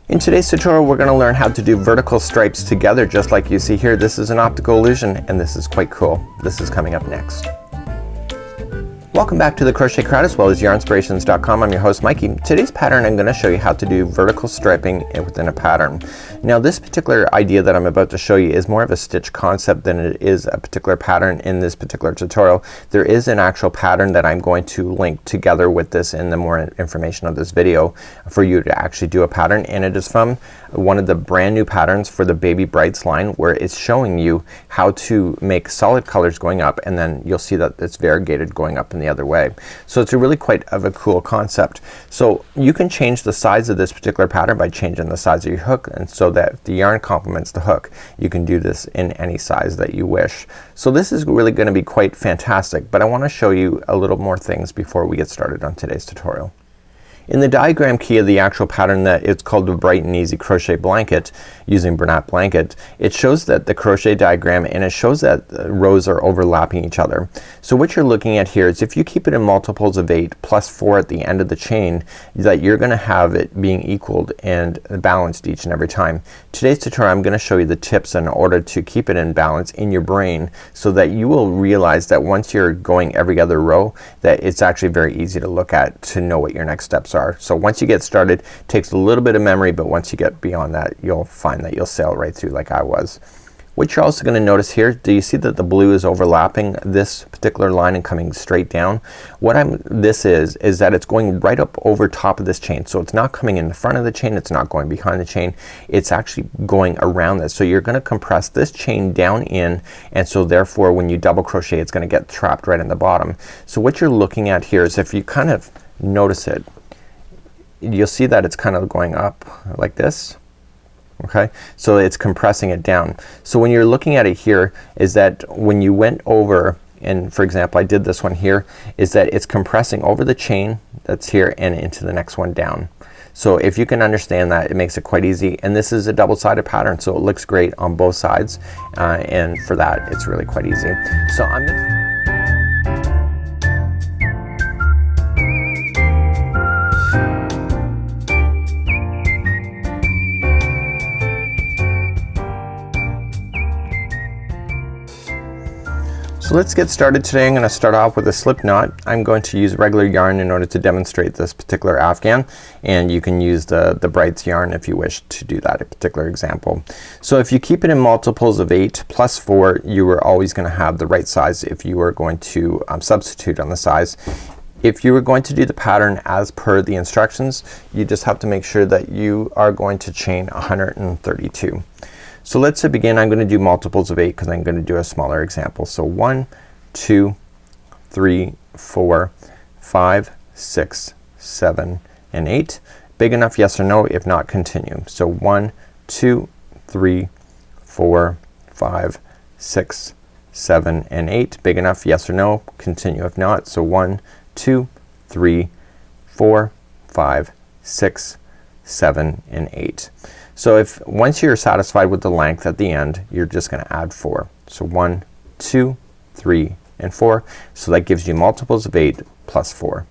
In today's tutorial we're going to learn how to do vertical stripes together just like you see here. This is an optical illusion and this is quite cool. This is coming up next. Welcome back to the Crochet Crowd as well as yarnspirations.com. I'm your host Mikey. Today's pattern I'm going to show you how to do vertical striping within a pattern. Now this particular idea that I'm about to show you is more of a stitch concept than it is a particular pattern in this particular tutorial. There is an actual pattern that I'm going to link together with this in the more information of this video for you to actually do a pattern, and it is from one of the brand new patterns for the Baby Brights line where it's showing you how to make solid colors going up and then you'll see that it's variegated going up in the other way. So it's a really quite of a cool concept. So you can change the size of this particular pattern by changing the size of your hook, and so that the yarn complements the hook. You can do this in any size that you wish. So this is really gonna be quite fantastic, but I wanna show you a little more things before we get started on today's tutorial. In the diagram key of the actual pattern that it's called the Bright and Easy Crochet Blanket using Bernat Blanket, it shows that the crochet diagram and it shows that the rows are overlapping each other. So what you're looking at here is if you keep it in multiples of 8 plus 4 at the end of the chain, that you're gonna have it being equaled and balanced each and every time. Today's tutorial I'm gonna show you the tips in order to keep it in balance in your brain so that you will realize that once you're going every other row that it's actually very easy to look at to know what your next steps are. So once you get started, it takes a little bit of memory, but once you get beyond that you'll find that you'll sail right through like I was. What you're also gonna notice here, do you see that the blue is overlapping this particular line and coming straight down? What this is that it's going right up over top of this chain. So it's not coming in the front of the chain, it's not going behind the chain, it's actually going around this. So you're gonna compress this chain down in, and so therefore when you double crochet it's gonna get trapped right in the bottom. So what you're looking at here is if you kind of notice it, you'll see that it's kind of going up like this. Okay, so it's compressing it down. So when you're looking at it here is that when you went over, and for example I did this one here, is that it's compressing over the chain that's here and into the next one down. So if you can understand that, it makes it quite easy, and this is a double-sided pattern so it looks great on both sides, and for that it's really quite easy. So I'm gonna So let's get started today. I'm gonna start off with a slip knot. I'm going to use regular yarn in order to demonstrate this particular Afghan, and you can use the Brights yarn if you wish to do that, a particular example. So if you keep it in multiples of 8 plus 4, you are always gonna have the right size if you are going to substitute on the size. If you were going to do the pattern as per the instructions, you just have to make sure that you are going to chain 132. So let's begin. I'm gonna do multiples of 8 because I'm gonna do a smaller example. So 1, 2, 3, 4, 5, 6, 7, and 8. Big enough, yes or no? If not, continue. So 1, 2, 3, 4, 5, 6, 7, and 8. Big enough, yes or no? Continue. If not, so 1, 2, 3, 4, 5, 6, 7, and 8. So if once you're satisfied with the length at the end, you're just gonna add 4. So 1, 2, 3, and 4. So that gives you multiples of 8 plus 4.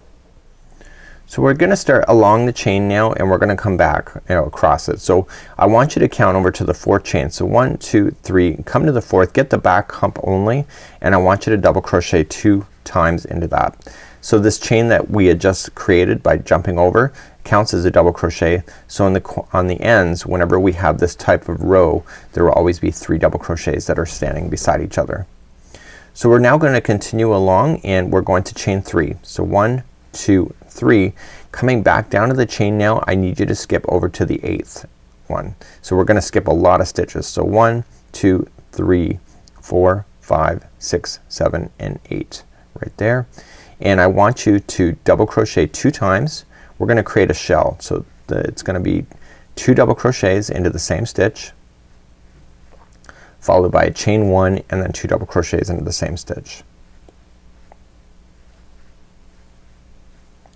So we're gonna start along the chain now, and we're gonna come back, across it. So I want you to count over to the 4th chain. So 1, 2, 3, come to the 4th, get the back hump only, and I want you to double crochet 2 times into that. So this chain that we had just created by jumping over counts as a double crochet. So on the ends, whenever we have this type of row, there will always be 3 double crochets that are standing beside each other. So we're now gonna continue along, and we're going to chain 3. So 1, 2, 3. Coming back down to the chain now, I need you to skip over to the 8th one. So we're gonna skip a lot of stitches. So 1, 2, 3, 4, 5, 6, 7, and 8 right there. And I want you to double crochet 2 times. We're gonna create a shell. So it's gonna be 2 double crochets into the same stitch, followed by a chain 1 and then 2 double crochets into the same stitch.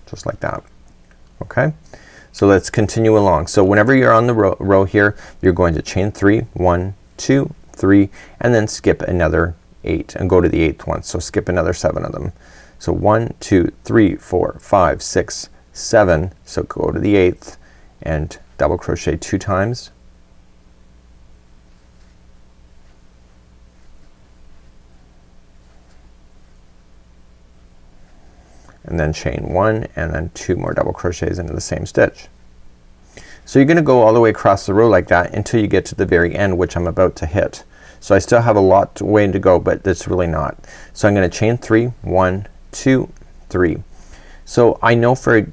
Just like that. Okay? So let's continue along. So whenever you're on the row here, you're going to chain 3, 1, 2, 3, and then skip another 8 and go to the 8th one. So skip another 7 of them. So 1, 2, 3, 4, 5, 6, 7. So go to the 8th and double crochet 2 times, and then chain 1 and then 2 more double crochets into the same stitch. So you're gonna go all the way across the row like that until you get to the very end, which I'm about to hit. So I still have a lot way to go, but it's really not. So I'm gonna chain 3, 1, 2, 3. So I know for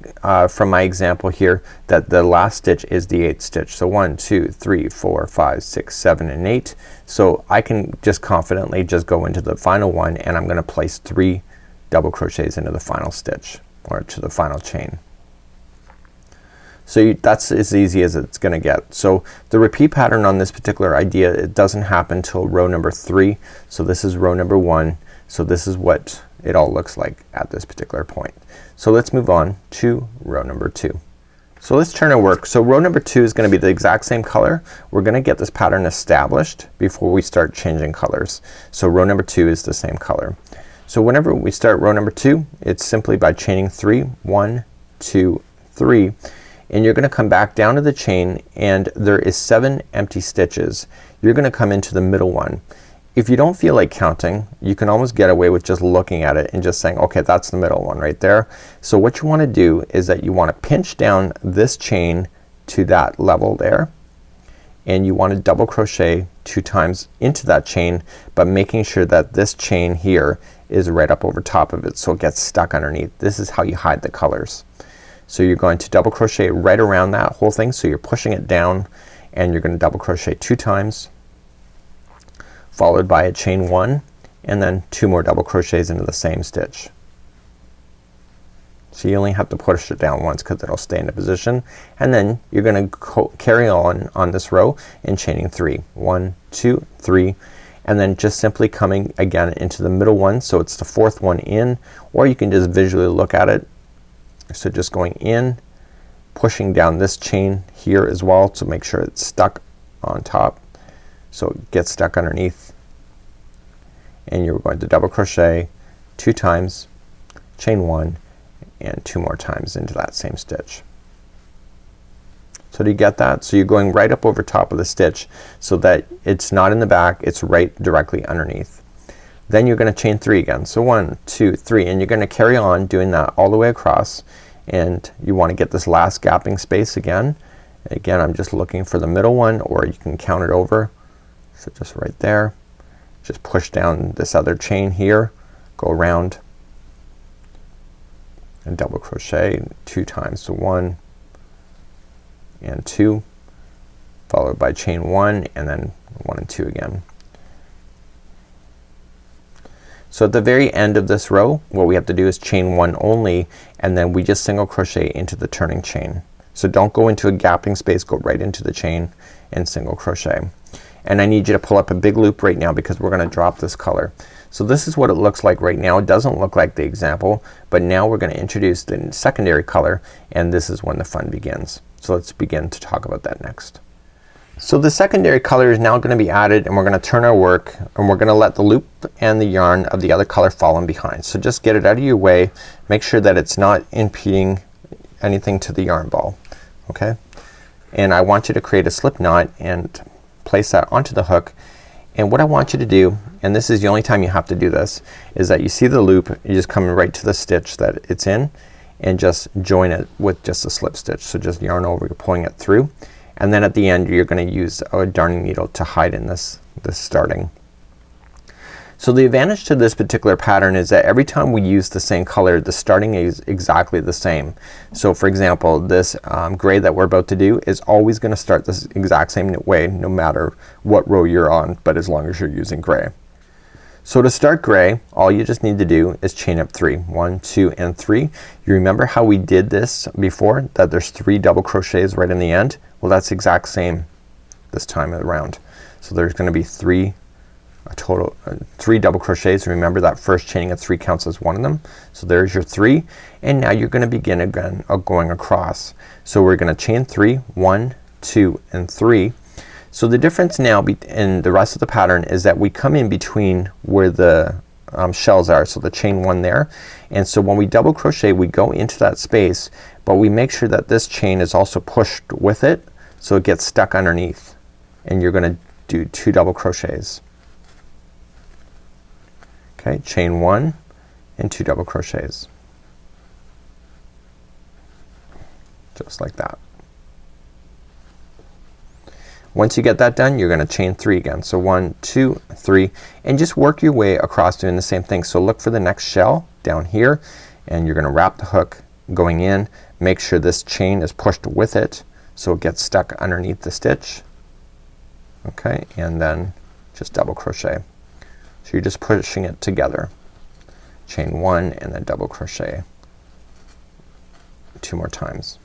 from my example here that the last stitch is the 8th stitch. So 1, 2, 3, 4, 5, 6, 7 and 8. So I can just confidently just go into the final one and I'm gonna place 3 double crochets into the final stitch or to the final chain. So that's as easy as it's gonna get. So the repeat pattern on this particular idea, it doesn't happen till row number 3. So this is row number 1. So this is what it all looks like at this particular point. So let's move on to row number 2. So let's turn our work. So row number 2 is gonna be the exact same color. We're gonna get this pattern established before we start changing colors. So row number 2 is the same color. So whenever we start row number 2, it's simply by chaining 3, 1, 2, 3. And you're gonna come back down to the chain and there is 7 empty stitches. You're gonna come into the middle one. If you don't feel like counting, you can almost get away with just looking at it and just saying, okay, that's the middle one right there. So what you wanna do is that you wanna pinch down this chain to that level there, and you wanna double crochet 2 times into that chain, but making sure that this chain here is right up over top of it so it gets stuck underneath. This is how you hide the colors. So you're going to double crochet right around that whole thing, so you're pushing it down and you're gonna double crochet 2 times, followed by a chain 1 and then 2 more double crochets into the same stitch. So you only have to push it down once because it'll stay in the position, and then you're gonna carry on this row and chaining 3, 1, 2, 3, and then just simply coming again into the middle one, so it's the 4th one in, or you can just visually look at it. So just going in, pushing down this chain here as well to make sure it's stuck on top, so it gets stuck underneath, and you're going to double crochet 2 times, chain 1 and 2 more times into that same stitch. So do you get that? So you're going right up over top of the stitch so that it's not in the back, it's right directly underneath. Then you're gonna chain 3 again. So 1, 2, 3, and you're gonna carry on doing that all the way across, and you wanna get this last gapping space again. Again, I'm just looking for the middle one, or you can count it over. So just right there. Just push down this other chain here, go around and double crochet 2 times. So 1 and 2, followed by chain 1 and then 1 and 2 again. So at the very end of this row, what we have to do is chain 1 only, and then we just single crochet into the turning chain. So don't go into a gapping space, go right into the chain and single crochet. And I need you to pull up a big loop right now because we're gonna drop this color. So this is what it looks like right now. It doesn't look like the example, but now we're gonna introduce the secondary color, and this is when the fun begins. So let's begin to talk about that next. So the secondary color is now gonna be added, and we're gonna turn our work, and we're gonna let the loop and the yarn of the other color fall in behind. So just get it out of your way. Make sure that it's not impeding anything to the yarn ball. Okay? And I want you to create a slip knot and place that onto the hook. And what I want you to do, and this is the only time you have to do this, is that you see the loop, you just come right to the stitch that it's in and just join it with just a slip stitch. So just yarn over, you're pulling it through, and then at the end you're gonna use a darning needle to hide in this starting. So the advantage to this particular pattern is that every time we use the same color, the starting is exactly the same. So for example, this gray that we're about to do is always gonna start this exact same way no matter what row you're on, but as long as you're using gray. So to start gray, all you just need to do is chain up 3. 1, 2 and 3. You remember how we did this before, that there's 3 double crochets right in the end? Well, that's exact same this time around. So there's gonna be 3 double crochets. Remember that first chaining of 3 counts as one of them. So there's your 3, and now you're gonna begin again going across. So we're gonna chain 3, 1, 2 and 3. So the difference now in the rest of the pattern is that we come in between where the shells are, so the chain 1 there, and so when we double crochet we go into that space, but we make sure that this chain is also pushed with it so it gets stuck underneath, and you're gonna do 2 double crochets. Okay, chain 1 and 2 double crochets, just like that. Once you get that done, you're gonna chain 3 again. So 1, 2, 3, and just work your way across doing the same thing. So look for the next shell down here, and you're gonna wrap the hook going in. Make sure this chain is pushed with it so it gets stuck underneath the stitch. Okay, and then just double crochet. So you're just pushing it together. Chain 1 and then double crochet 2 more times.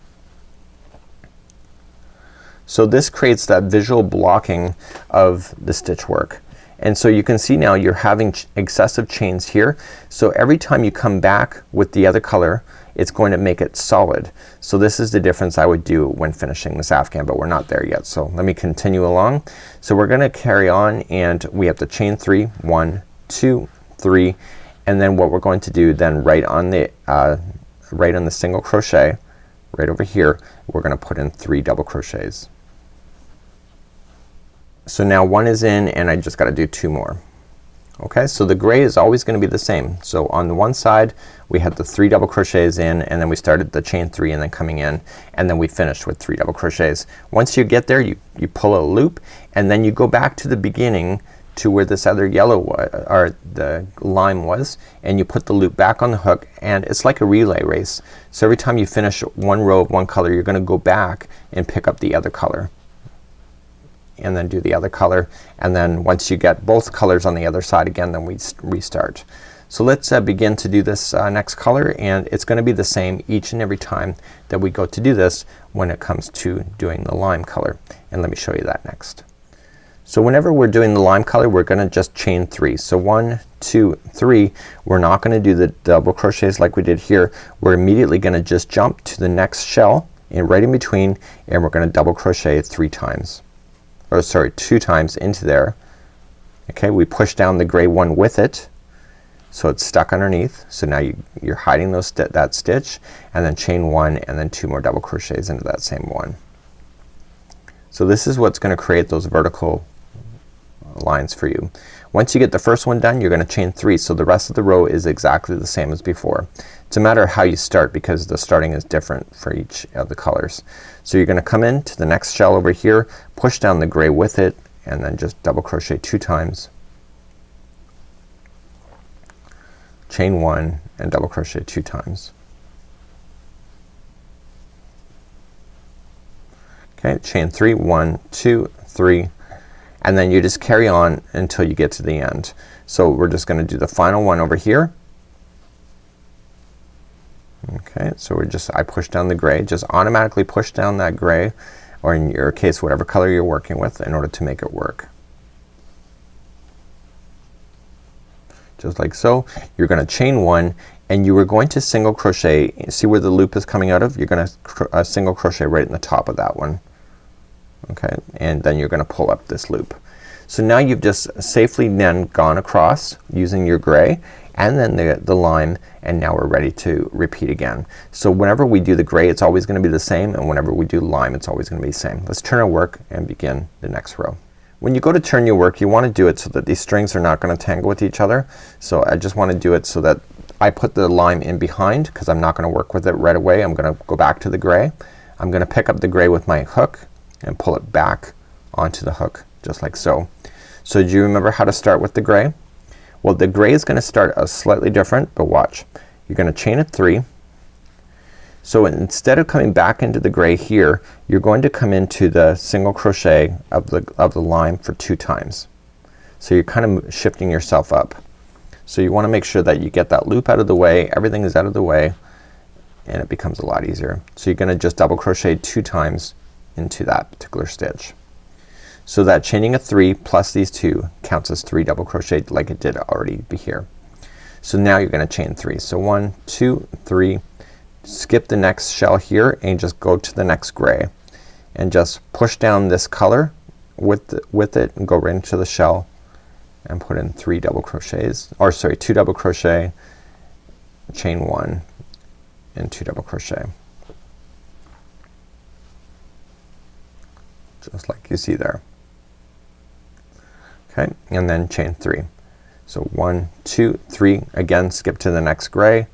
So this creates that visual blocking of the stitch work. And so you can see now you're having excessive chains here. So every time you come back with the other color, it's going to make it solid. So this is the difference I would do when finishing this Afghan, but we're not there yet. So let me continue along. So we're gonna carry on, and we have to chain 3, 1, 2, 3, and then what we're going to do then right on the single crochet right over here, we're gonna put in 3 double crochets. So now 1 is in, and I just gotta do 2 more. Okay, so the gray is always gonna be the same. So on the one side we had the 3 double crochets in, and then we started the chain 3 and then coming in, and then we finished with 3 double crochets. Once you get there, you pull a loop, and then you go back to the beginning to where this other yellow or the lime was, and you put the loop back on the hook, and it's like a relay race. So every time you finish one row of one color, you're gonna go back and pick up the other color, and then do the other color, and then once you get both colors on the other side again, then we restart. So let's begin to do this next color, and it's gonna be the same each and every time that we go to do this when it comes to doing the lime color, and let me show you that next. So whenever we're doing the lime color, we're gonna just chain 3. So 1, 2, 3. We're not gonna do the double crochets like we did here. We're immediately gonna just jump to the next shell and right in between, and we're gonna double crochet 3 times. Or sorry, 2 times into there. Okay, we push down the gray one with it, so it's stuck underneath. So now you're hiding that stitch, and then chain 1 and then 2 more double crochets into that same one. So this is what's gonna create those vertical lines for you. Once you get the first one done, you're gonna chain 3, so the rest of the row is exactly the same as before. It's a matter of how you start, because the starting is different for each of the colors. So you're gonna come in to the next shell over here, push down the gray with it, and then just double crochet 2 times, chain 1 and double crochet 2 times. Okay, chain 3, 1, 2, 3, and then you just carry on until you get to the end. So we're just gonna do the final one over here. Okay, so I push down the gray, just automatically push down that gray, or in your case whatever color you're working with, in order to make it work. Just like so. You're gonna chain 1, and you are going to single crochet. See where the loop is coming out of? You're gonna single crochet right in the top of that one. Okay, and then you're gonna pull up this loop. So now you've just safely then gone across using your gray and then the lime, and now we're ready to repeat again. So whenever we do the gray, it's always gonna be the same, and whenever we do lime, it's always gonna be the same. Let's turn our work and begin the next row. When you go to turn your work, you wanna do it so that these strings are not gonna tangle with each other. So I just wanna do it so that I put the lime in behind, because I'm not gonna work with it right away. I'm gonna go back to the gray. I'm gonna pick up the gray with my hook and pull it back onto the hook, just like so. So do you remember how to start with the gray? Well, the gray is gonna start slightly different, but watch. You're gonna chain it 3. So instead of coming back into the gray here, you're going to come into the single crochet of the lime for 2 times. So you're kind of shifting yourself up. So you wanna make sure that you get that loop out of the way, everything is out of the way, and it becomes a lot easier. So you're gonna just double crochet 2 times into that particular stitch. So that chaining of 3 plus these 2 counts as 3 double crochet, like it did already be here. So now you're gonna chain 3. So 1, 2, 3, skip the next shell here and just go to the next gray, and just push down this color with it and go right into the shell and put in 3 double crochets, or sorry, 2 double crochet, chain 1 and 2 double crochet. just like you see there. Okay, and then chain 3. So 1, 2, 3, again skip to the next gray.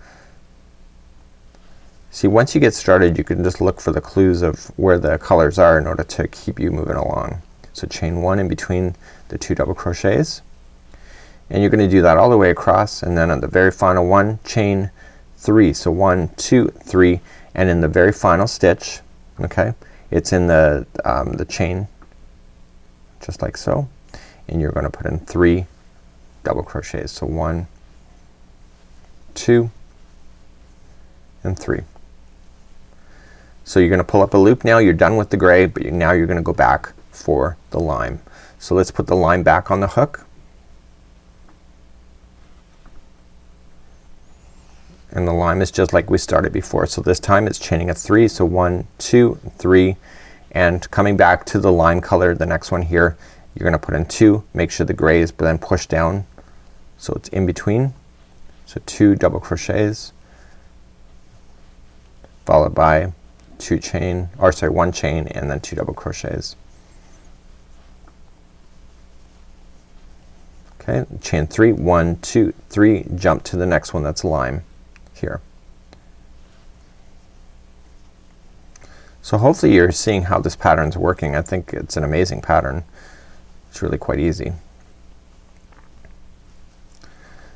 See, once you get started you can just look for the clues of where the colors are in order to keep you moving along. So chain 1 in between the 2 double crochets, and you're gonna do that all the way across, and then on the very final one chain 3. So 1, 2, 3, and in the very final stitch, okay, it's in the chain just like so, and you're gonna put in 3 double crochets. So 1, 2, and 3. So you're gonna pull up a loop now. You're done with the gray, but now you're gonna go back for the lime. So let's put the lime back on the hook, and the lime is just like we started before. So this time it's chaining a 3. So 1, 2, 3, and coming back to the lime color, the next one here, you're gonna put in 2. Make sure the gray is then pushed down so it's in between. So 2 double crochets followed by 2 chain, or sorry, 1 chain and then 2 double crochets. Okay, chain 3, 1, 2, 3, jump to the next one that's lime here. So hopefully you're seeing how this pattern's working. I think it's an amazing pattern. It's really quite easy.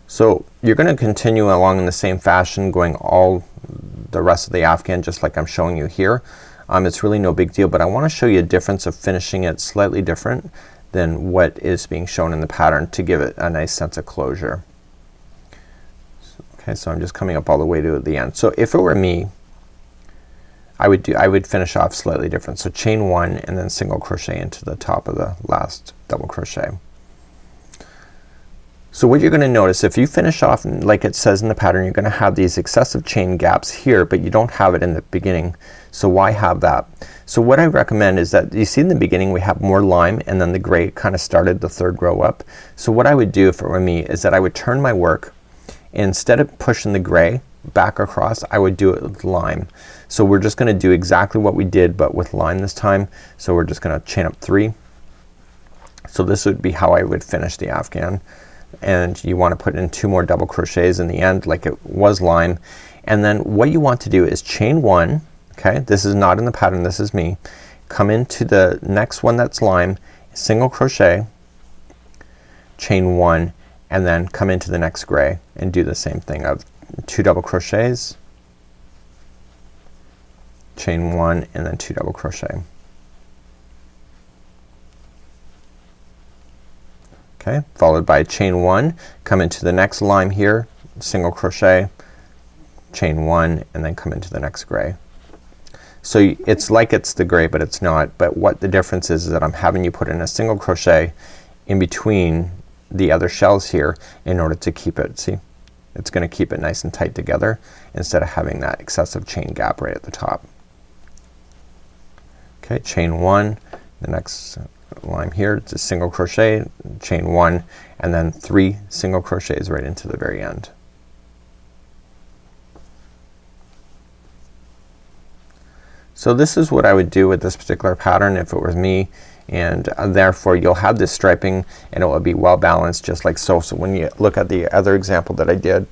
So you're gonna continue along in the same fashion, going all the rest of the Afghan just like I'm showing you here. It's really no big deal, but I wanna show you a difference of finishing it slightly different than what is being shown in the pattern to give it a nice sense of closure. Okay, so I'm just coming up all the way to the end. So if it were me, I would finish off slightly different. So chain 1 and then single crochet into the top of the last double crochet. So what you're gonna notice, if you finish off like it says in the pattern, you're gonna have these excessive chain gaps here, but you don't have it in the beginning. So why have that? So what I recommend is that you see in the beginning we have more lime and then the gray kind of started the third row up. So what I would do if it were me is that I would turn my work, instead of pushing the gray back across, I would do it with lime. So we're just gonna do exactly what we did but with lime this time. So we're just gonna chain up 3. So this would be how I would finish the Afghan, and you want to put in 2 more double crochets in the end like it was lime, and then what you want to do is chain 1. Okay, this is not in the pattern, this is me. Come into the next one that's lime, single crochet, chain 1, and then come into the next gray and do the same thing of 2 double crochets, chain 1, and then 2 double crochet. Okay, followed by chain 1, come into the next lime here, single crochet, chain 1, and then come into the next gray. So it's like it's the gray but it's not, but what the difference is that I'm having you put in a single crochet in between the other shells here in order to keep it, see, it's gonna keep it nice and tight together instead of having that excessive chain gap right at the top. Okay, chain 1, the next lime here, it's a single crochet, chain 1, and then 3 single crochets right into the very end. So this is what I would do with this particular pattern if it was me, and therefore you'll have this striping and it will be well balanced just like so. So when you look at the other example that I did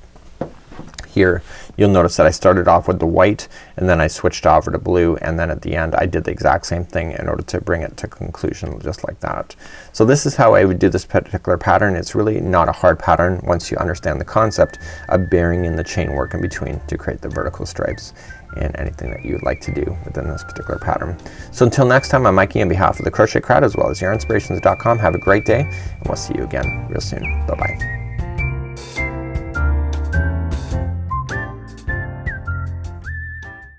here, you'll notice that I started off with the white and then I switched over to blue, and then at the end I did the exact same thing in order to bring it to conclusion just like that. So this is how I would do this particular pattern. It's really not a hard pattern once you understand the concept of burying in the chain work in between to create the vertical stripes and anything that you would like to do within this particular pattern. So until next time, I'm Mikey on behalf of the Crochet Crowd as well as yarnspirations.com. Have a great day and we'll see you again real soon. Bye bye.